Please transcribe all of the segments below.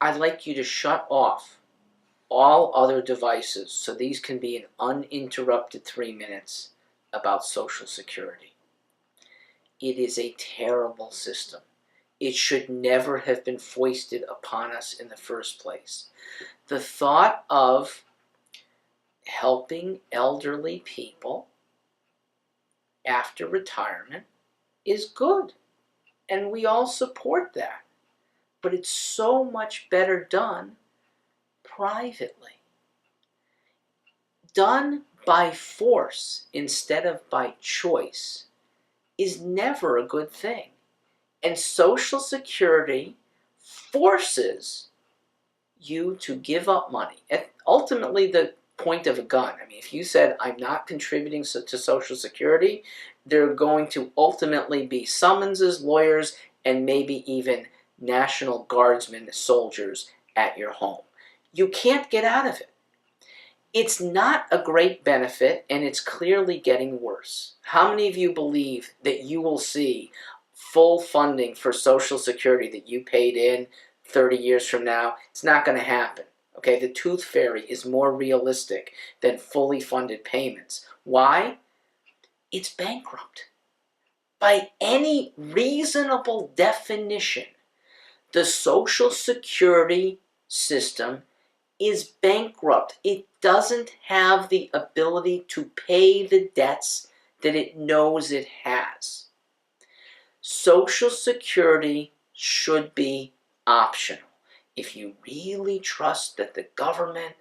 I'd like you to shut off all other devices so these can be an uninterrupted 3 minutes about Social Security. It is a terrible system. It should never have been foisted upon us in the first place. The thought of helping elderly people after retirement is good, and we all support that. But it's so much better done privately. Done by force instead of by choice is never a good thing. And Social Security forces you to give up money. Ultimately, the point of a gun. I mean, if you said, I'm not contributing to Social Security, there are going to ultimately be summonses, lawyers, and maybe even National Guardsmen, soldiers at your home. You can't get out of it. It's not a great benefit, and it's clearly getting worse. How many of you believe that you will see full funding for Social Security that you paid in 30 years from now? It's not going to happen. Okay, the tooth fairy is more realistic than fully funded payments. Why? It's bankrupt. By any reasonable definition, the Social Security system is bankrupt. It doesn't have the ability to pay the debts that it knows it has. Social Security should be optional. If you really trust that the government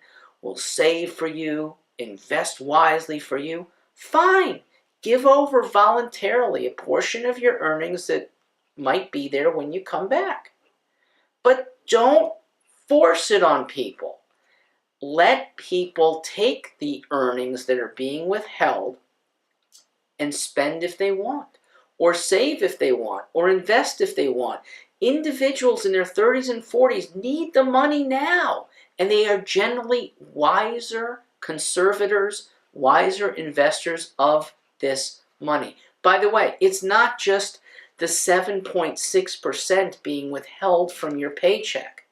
will save for you, invest wisely for you, fine. Give over voluntarily a portion of your earnings that might be there when you come back. But don't force it on people. Let people take the earnings that are being withheld and spend if they want, or save if they want, or invest if they want. Individuals in their 30s and 40s need the money now, and they are generally wiser conservators, wiser investors of this money. By the way, it's not just the 7.6% being withheld from your paycheck.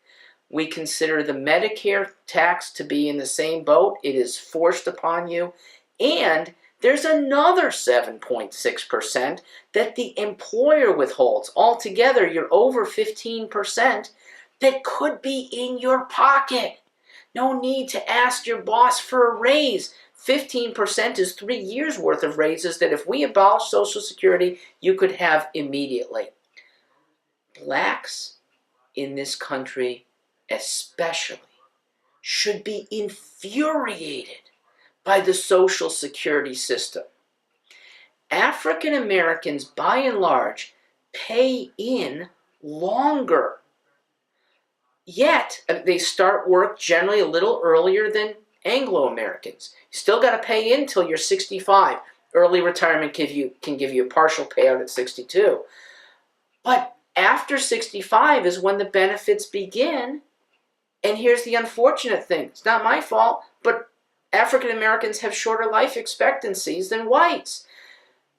We consider the Medicare tax to be in the same boat. It is forced upon you. And there's another 7.6% that the employer withholds. Altogether, you're over 15% that could be in your pocket. No need to ask your boss for a raise. 15% is 3 years worth of raises that if we abolish Social Security, you could have immediately. Blacks in this country especially should be infuriated by the Social Security system. African Americans, by and large, pay in longer. Yet, they start work generally a little earlier than Anglo-Americans. You still got to pay in until you're 65. Early retirement can give you a partial payout at 62. But after 65 is when the benefits begin. And here's the unfortunate thing. It's not my fault, but African Americans have shorter life expectancies than whites.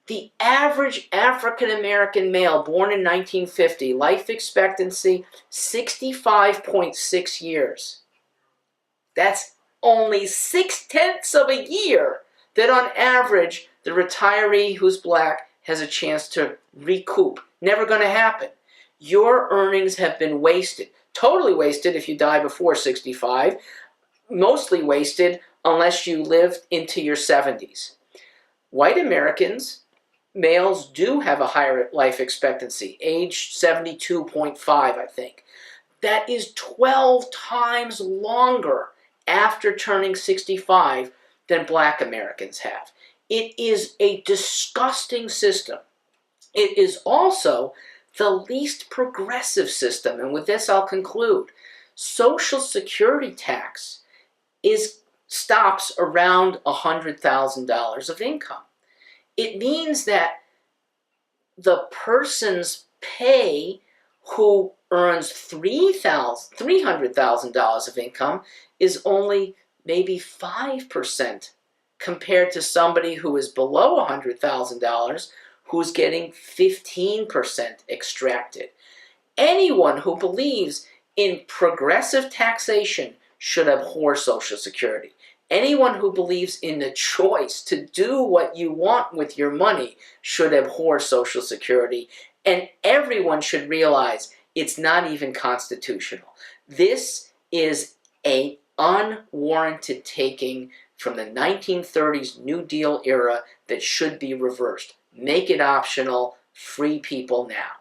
The average African American male born in 1950, life expectancy 65.6 years. That's only 0.6 of a year that on average the retiree who's black has a chance to recoup. Never going to happen. Your earnings have been wasted. Totally wasted if you die before 65. Mostly wasted unless you live into your 70s. White Americans, males do have a higher life expectancy, age 72.5, I think. That is 12 times longer after turning 65 than black Americans have. It is a disgusting system. It is also the least progressive system, and with this I'll conclude. Social Security tax stops around $100,000 of income. It means that the person's pay who earns $300,000 of income is only maybe 5% compared to somebody who is below $100,000 who's getting 15% extracted. Anyone who believes in progressive taxation should abhor Social Security. Anyone who believes in the choice to do what you want with your money should abhor Social Security. And everyone should realize it's not even constitutional. This is an unwarranted taking from the 1930s New Deal era that should be reversed. Make it optional. Free people now.